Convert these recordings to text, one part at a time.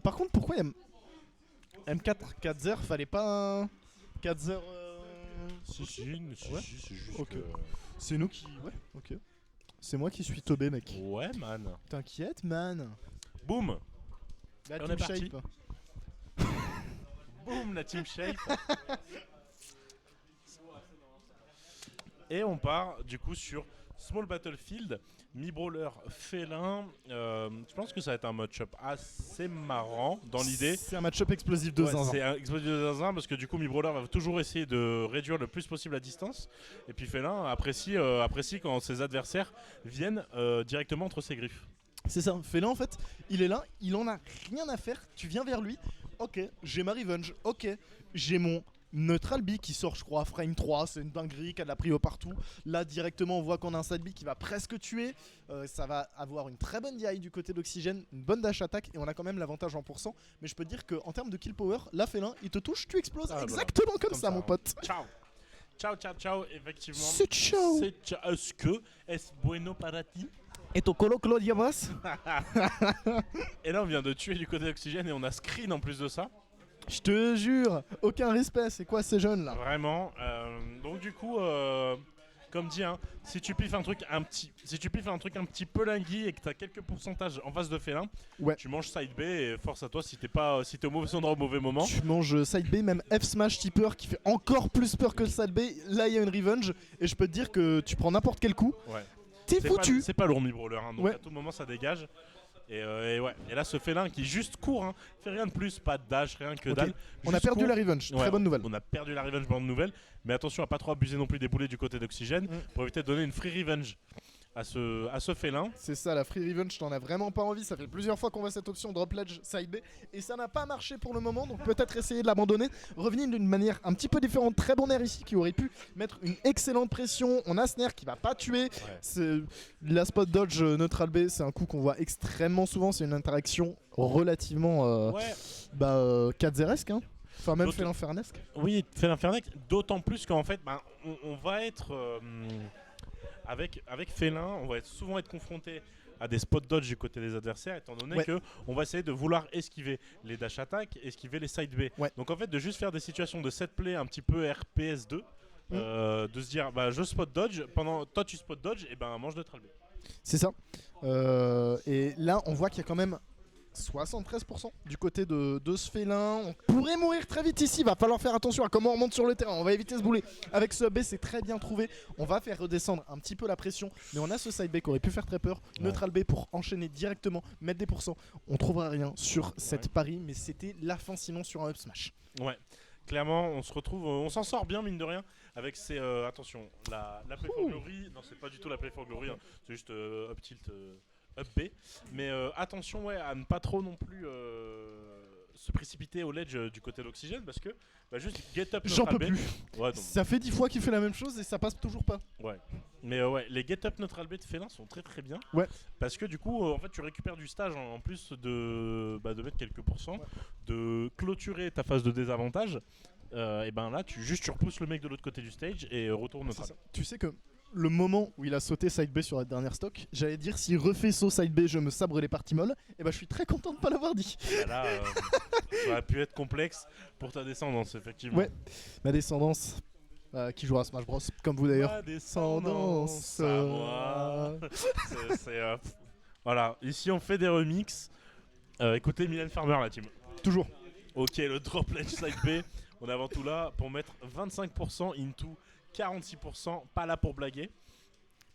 Par contre, pourquoi M4 4-0 fallait pas un 4-0 Ouais. C'est juste Ok. que... C'est nous qui. Ouais, ok. C'est moi qui suis Tobé, mec. Ouais, man. T'inquiète, man. Boum. La On team est parti. shape. Boum, la team shape. Et on part du coup sur Small Battlefield, Mi-Brawler Félin. Je pense que ça va être un match-up assez marrant dans l'idée. C'est un match-up explosif de Ouais, zinzin. c'est un explosif de zinzin parce que du coup Mi-Brawler va toujours essayer de réduire le plus possible la distance. Et puis Félin apprécie quand ses adversaires viennent directement entre ses griffes. C'est ça. Félin, en fait, il est là, il en a rien à faire. Tu viens vers lui. Ok, j'ai ma revenge. Ok, j'ai mon Neutral B qui sort, je crois, à frame 3. C'est une dinguerie qui a de la prio partout. Là, directement, on voit qu'on a un side B qui va presque tuer. Ça va avoir une très bonne DI du côté d'Oxygène, une bonne dash attack. Et on a quand même l'avantage en pourcent. Mais je peux te dire qu'en termes de kill power, là, Félin, il te touche, tu exploses. Ah, exactement voilà. comme ça, mon hein. pote. Ciao. Ciao, ciao, ciao. Effectivement. C'est ciao. Est-ce que est bueno para ti? Et ton colo Claudia Bass. Et là, on vient de tuer du côté d'Oxygène et on a screen en plus de ça. Je te jure, aucun respect, c'est quoi ces jeunes là? Vraiment. Donc du coup, comme dit, hein, si tu piffes un truc un petit peu lingui et que t'as quelques pourcentages en face de félin, Ouais. tu manges side B et force à toi si t'es au mauvais endroit au mauvais moment. Tu manges side B, même F smash tipper qui fait encore plus peur que le side B. Là, il y a une revenge et je peux te dire que tu prends n'importe quel coup, Ouais. t'es foutu. C'est pas lourd mi-brawler, hein, donc Ouais. à tout moment ça dégage. Et ouais. Et là, ce félin qui juste court, hein, fait rien de plus, pas de dash, rien que Ok. dalle. On a Juste perdu court. la revenge, Ouais, très bonne nouvelle. On a perdu la revenge, bonne nouvelle. Mais attention à pas trop abuser non plus des boulets du côté d'Oxygène pour éviter de donner une free revenge à ce félin. C'est ça, la free revenge, t'en as vraiment pas envie. Ça fait plusieurs fois qu'on voit cette option drop ledge side B et ça n'a pas marché pour le moment. Donc peut-être essayer de l'abandonner. Revenir d'une manière un petit peu différente. Très bon air ici qui aurait pu mettre une excellente pression. On a Snare qui va pas tuer. C'est la spot dodge neutral B, c'est un coup qu'on voit extrêmement souvent. C'est une interaction relativement 4-0esque. Hein. Enfin, même fait l'infernesque. Oui, fait l'infernesque. D'autant plus qu'en fait, on va être. Avec Félin, on va souvent être confronté à des spot dodge du côté des adversaires, étant donné que on va essayer de vouloir esquiver les dash attack, esquiver les side B. Ouais. Donc en fait, de juste faire des situations de set play un petit peu RPS2, de se dire je spot dodge, pendant toi tu spot dodge, et mange neutral B. C'est ça. Et là, on voit qu'il y a quand même 73% du côté de ce félin. On pourrait mourir très vite ici. Va falloir faire attention à comment on monte sur le terrain. On va éviter ce boulet. Avec ce B, c'est très bien trouvé. On va faire redescendre un petit peu la pression. Mais on a ce side B qui aurait pu faire très peur. Neutral B pour enchaîner directement, mettre des pourcents. On trouvera rien sur cette pari, mais c'était la fin sinon sur un up smash. Ouais. Clairement, on se retrouve, on s'en sort bien mine de rien avec ces attention, la Play for Glory. Non, c'est pas du tout la Play for Glory, hein, c'est juste up tilt, up B. Mais attention, à ne pas trop non plus se précipiter au ledge du côté de l'Oxygène parce que juste get up. J'en peux B. plus. Ouais, ça fait 10 fois qu'il fait la même chose et ça passe toujours pas. Ouais. Mais les get up neutral B de Félin sont très très bien. Ouais. Parce que du coup, en fait, tu récupères du stage en plus de mettre quelques pourcents, de clôturer ta phase de désavantage. Et là, tu repousses le mec de l'autre côté du stage et retourne neutral. Tu sais que le moment où il a sauté side B sur la dernière stock, j'allais dire s'il refait saut side B, je me sabre les parties molles. Et je suis très content de pas l'avoir dit. Là, ça aurait pu être complexe pour ta descendance, effectivement. Ouais, ma descendance. Qui jouera à Smash Bros comme vous d'ailleurs. Ma descendance à moi. Voilà, ici on fait des remixes. Écoutez Mylène Farmer la team. Toujours. Ok, le drop ledge side B. On est avant tout là pour mettre 25% into 46%, pas là pour blaguer.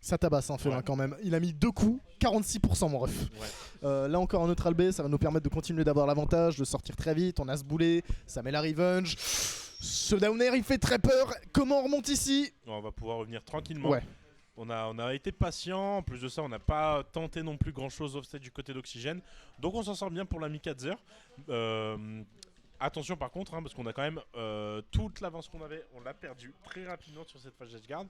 Ça tabasse Félin quand même. Il a mis 2 coups, 46% mon ref. Là encore un neutral B, ça va nous permettre de continuer d'avoir l'avantage, de sortir très vite. On a ce boulet, ça met la revenge. Ce down air il fait très peur. Comment on remonte ici? On va pouvoir revenir tranquillement. Ouais. On a été patient. En plus de ça, on n'a pas tenté non plus grand chose offset du côté d'Oxygène. Donc on s'en sort bien pour la mi-4-0. Attention par contre, parce qu'on a quand même toute l'avance qu'on avait, on l'a perdu très rapidement sur cette phase d'edgeguard.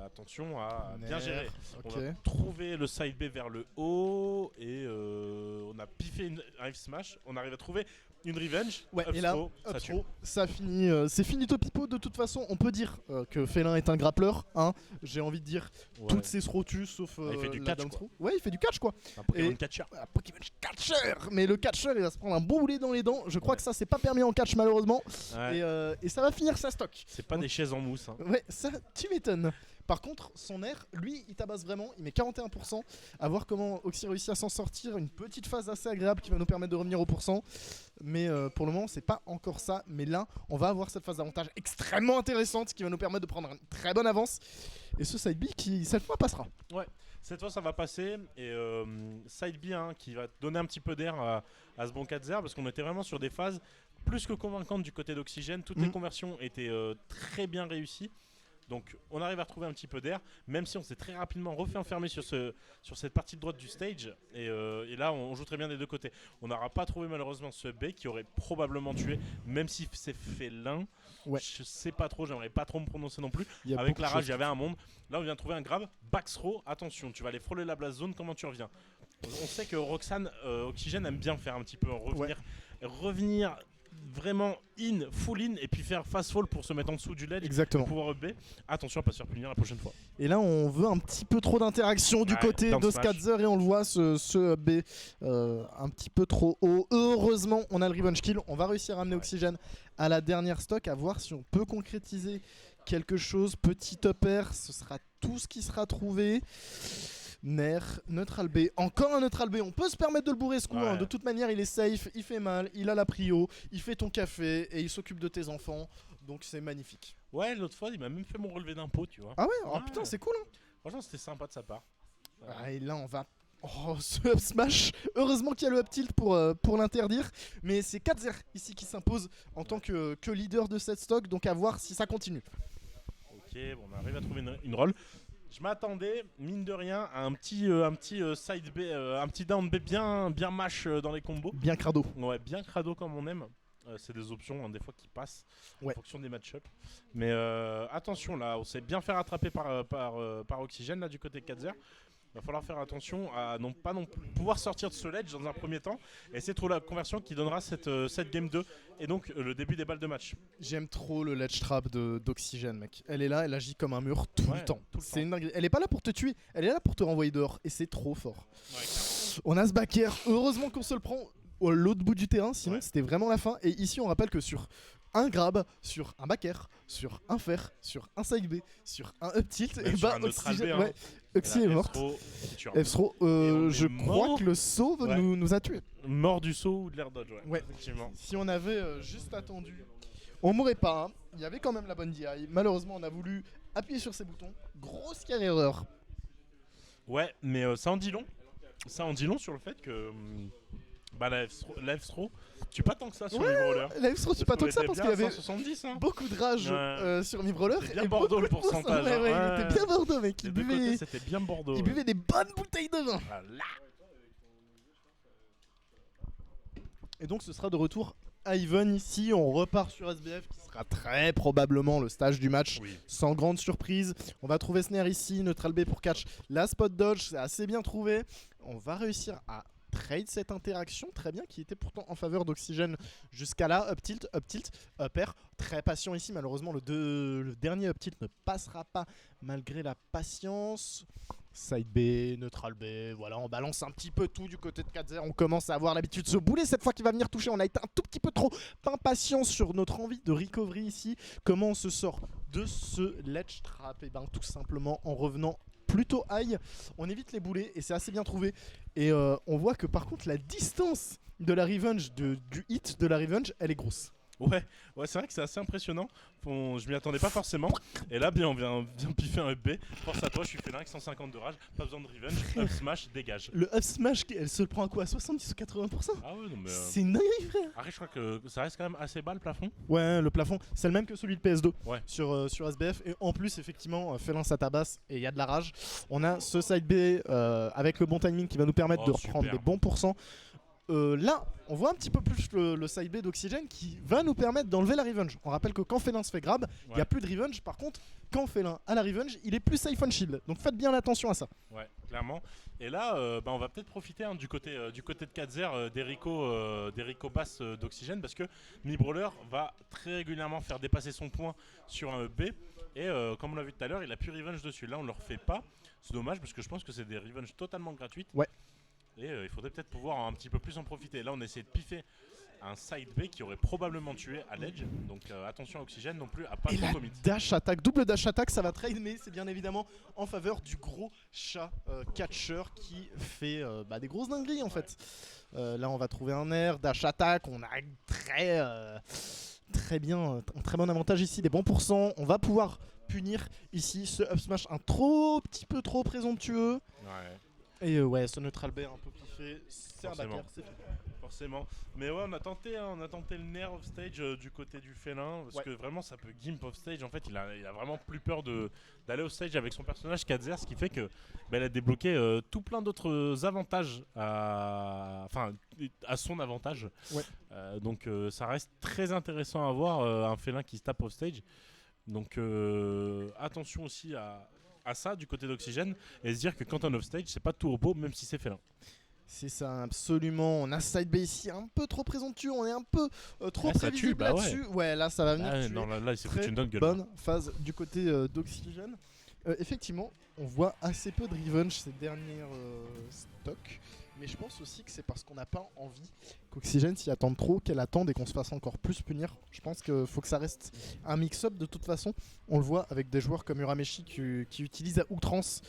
Attention à bien gérer. Okay. On va trouver le side B vers le haut et on a piffer un F-Smash, on arrive à trouver une revenge. Ouais, up et là, throw, ça tue. ça finit, c'est finito pipo. De toute façon, on peut dire que Félin est un grappleur. Hein. J'ai envie de dire, Ouais. toutes ses throws tuent sauf il fait du la catch, down quoi. throw. Ouais, il fait du catch quoi. Un Pokémon Et- catcher. Un Pokémon catcher. Mais le catcher, il va se prendre un bon boulet dans les dents. Je crois que ça, c'est pas permis en catch malheureusement. Ouais. Et ça va finir sa stock. C'est pas des chaises en mousse. Hein. Ouais, ça, tu m'étonnes. Par contre, son air, lui, il tabasse vraiment. Il met 41%. À voir comment Oxy réussit à s'en sortir. Une petite phase assez agréable qui va nous permettre de revenir au pourcent. Mais pour le moment, c'est pas encore ça. Mais là, on va avoir cette phase d'avantage extrêmement intéressante qui va nous permettre de prendre une très bonne avance. Et ce side B qui, cette fois, passera. Cette fois ça va passer et side B hein, qui va donner un petit peu d'air à ce bon 4-0 parce qu'on était vraiment sur des phases plus que convaincantes du côté d'Oxygène. Toutes les conversions étaient très bien réussies. Donc on arrive à retrouver un petit peu d'air, même si on s'est très rapidement refait enfermer sur cette partie de droite du stage. Et là on joue très bien des deux côtés. On n'aura pas trouvé malheureusement ce B qui aurait probablement tué, même si c'est Félin. Ouais. Je sais pas trop, j'aimerais pas trop me prononcer non plus. Il y a Avec beaucoup la de rage, choses. il y avait un monde. Là on vient de trouver un grab, back throw, attention, tu vas aller frôler la blast zone, comment tu reviens? On sait que Roxane, Oxygène aime bien faire un petit peu revenir vraiment full in, et puis faire fast fall pour se mettre en dessous du ledge. Exactement. Pour pouvoir up B. Attention à pas se faire punir la prochaine fois. Et là, on veut un petit peu trop d'interaction du Ouais, côté down de smash. Skadzer et on le voit ce B un petit peu trop haut. Heureusement, on a le revenge kill. On va réussir à amener Oxygène à la dernière stock, à voir si on peut concrétiser quelque chose. Petit upper, ce sera tout ce qui sera trouvé. Nair, neutral B, encore un neutral B, on peut se permettre de le bourrer ce coup, Ouais. hein. De toute manière il est safe, il fait mal, il a la prio, il fait ton café et il s'occupe de tes enfants, donc c'est magnifique. Ouais, l'autre fois, il m'a même fait mon relevé d'impôt, tu vois. Ah ouais, oh Ouais. putain c'est cool hein. Franchement, c'était sympa de sa part. Ah, et là on va... Oh ce up smash, heureusement qu'il y a le up tilt pour l'interdire, mais c'est 4-0 ici qui s'impose en tant que leader de cette stock, donc à voir si ça continue. Ok, bon, on arrive à trouver une roll. Je m'attendais, mine de rien, à un petit side B, un petit down B bien mash dans les combos. Bien crado. Ouais, bien crado comme on aime. C'est des options hein, des fois qui passent Ouais. en fonction des match-up. Mais attention là, on s'est bien fait rattraper par Oxygène là du côté 4-0. Il va falloir faire attention à pas non plus pouvoir sortir de ce ledge dans un premier temps et essayer de trouver la conversion qui donnera cette game 2 et donc le début des balles de match. J'aime trop le ledge trap d'Oxygène, mec. Elle est là, elle agit comme un mur tout Ouais, le temps. tout le C'est temps. une dinguerie. Elle est pas là pour te tuer, elle est là pour te renvoyer dehors. Et c'est trop fort. Ouais, On a ce backer. Heureusement qu'on se le prend à l'autre bout du terrain, sinon Ouais. c'était vraiment la fin. Et ici, on rappelle que sur un grab, sur un backer, sur un fer, sur un side B, sur un up tilt, Même et sur bah un neutral Oxygène, B, hein. ouais, Oxy Et est là, morte. F-throw, tu F-throw, on je est crois mort. que le saut Ouais. nous a tués. mort du saut ou de l'air dodge, Ouais. effectivement. Si on avait juste attendu, on mourrait pas. Hein. Il y avait quand même la bonne DI. Malheureusement, on a voulu appuyer sur ces boutons. Grosse erreur. Ouais, mais ça en dit long. Ça en dit long sur le fait que bah, la F-throw, tu pas tant que ça sur Ouais, les rollers. La F-throw, c'est pas tant que ça parce qu'il y avait 170, hein. beaucoup de rage Ouais. sur Mibroller. C'est bien Bordeaux, le pourcentage, Ouais, ouais, hein. il était bien Bordeaux, mec. Des Il deux côtés, buvait, c'était bien Bordeaux. il buvait des bonnes bouteilles de vin. Voilà. Et donc, ce sera de retour à Yvonne ici. On repart sur SBF qui sera très probablement le stage du match. Oui. Sans grande surprise, on va trouver Snare ici, neutral B pour catch. La spot dodge, c'est assez bien trouvé. On va réussir à trade cette interaction, très bien, qui était pourtant en faveur d'Oxygène jusqu'à là. Up tilt, up air. Très patient ici, malheureusement le dernier up tilt ne passera pas malgré la patience. Side B, neutral B, voilà, on balance un petit peu tout du côté de 4-0. On commence à avoir l'habitude de se bouler cette fois qu'il va venir toucher. On a été un tout petit peu trop impatient sur notre envie de recovery ici. Comment on se sort de ce ledge trap? Et ben tout simplement en revenant plutôt high. On évite les boulets et c'est assez bien trouvé. Et on voit que par contre la distance de la revenge, du hit de la revenge, elle est grosse. Ouais, c'est vrai que c'est assez impressionnant. Je m'y attendais pas forcément. Et là, bien, on vient piffer un up B. Force à toi, je suis félin avec 150 de rage. Pas besoin de revenge. Up smash, dégage. Le up smash, elle se le prend à quoi? 70 ou 80%? Ah ouais, non mais. C'est une dinguerie, frère. Arrête, je crois que ça reste quand même assez bas le plafond. Ouais, le plafond, c'est le même que celui de PS2 Ouais. sur SBF. Et en plus, effectivement, Félin ça tabasse et il y a de la rage. On a ce side B avec le bon timing qui va nous permettre Oh, de reprendre super. des bons pourcents. Là, on voit un petit peu plus le side B d'Oxygène qui va nous permettre d'enlever la revenge. On rappelle que quand Félin se fait grab, il n'y a plus de revenge. Par contre, quand Félin a la revenge, il est plus safe on shield. Donc faites bien attention à ça. Ouais, clairement. Et là, on va peut-être profiter du côté de Katzer d'Erico Bass d'Oxygène parce que Mi-Brawler va très régulièrement faire dépasser son point sur un B. Et comme on l'a vu tout à l'heure, il a plus revenge dessus. Là, on ne le refait pas. C'est dommage parce que je pense que c'est des revenges totalement gratuites. Ouais. Et il faudrait peut-être pouvoir un petit peu plus en profiter. Là, on essaie de piffer un side B qui aurait probablement tué à l'edge. Donc attention à Oxygène non plus à pas Et la trop commit. dash attack, double dash attack, ça va trade, mais c'est bien évidemment en faveur du gros chat catcher qui fait des grosses dingueries en fait. Là, on va trouver un air, dash attack, on a très bien, un très bon avantage ici, des bons pourcents. On va pouvoir punir ici ce up smash un petit peu trop présomptueux. Ouais. Et ce neutral B un peu piffé, c'est un backer, c'est tout. Forcément. Mais ouais, on a tenté le nerf off stage du côté du félin parce que vraiment ça peut gimp off stage. En fait, il a vraiment plus peur d'aller off stage avec son personnage Katzer, ce qui fait que elle a débloqué tout plein d'autres avantages à son avantage. Ouais. Donc ça reste très intéressant à voir un félin qui se tape off stage. Donc attention aussi à ça du côté d'Oxygène et se dire que quand on off stage, c'est pas tout repos même si c'est félin. C'est ça, absolument. On a side B ici un peu trop présomptueux, on est un peu trop prévisible là-dessus. Ouais, là ça va venir tuer. Non, là il s'est foutu une Très bonne gueule. bonne phase du côté d'Oxygène. Effectivement, on voit assez peu de revenge ces dernières stocks. Mais je pense aussi que c'est parce qu'on n'a pas envie qu'Oxygène s'y attende trop, qu'elle attende et qu'on se fasse encore plus punir. Je pense qu'il faut que ça reste un mix-up de toute façon. On le voit avec des joueurs comme Urameshi qui utilisent à outrance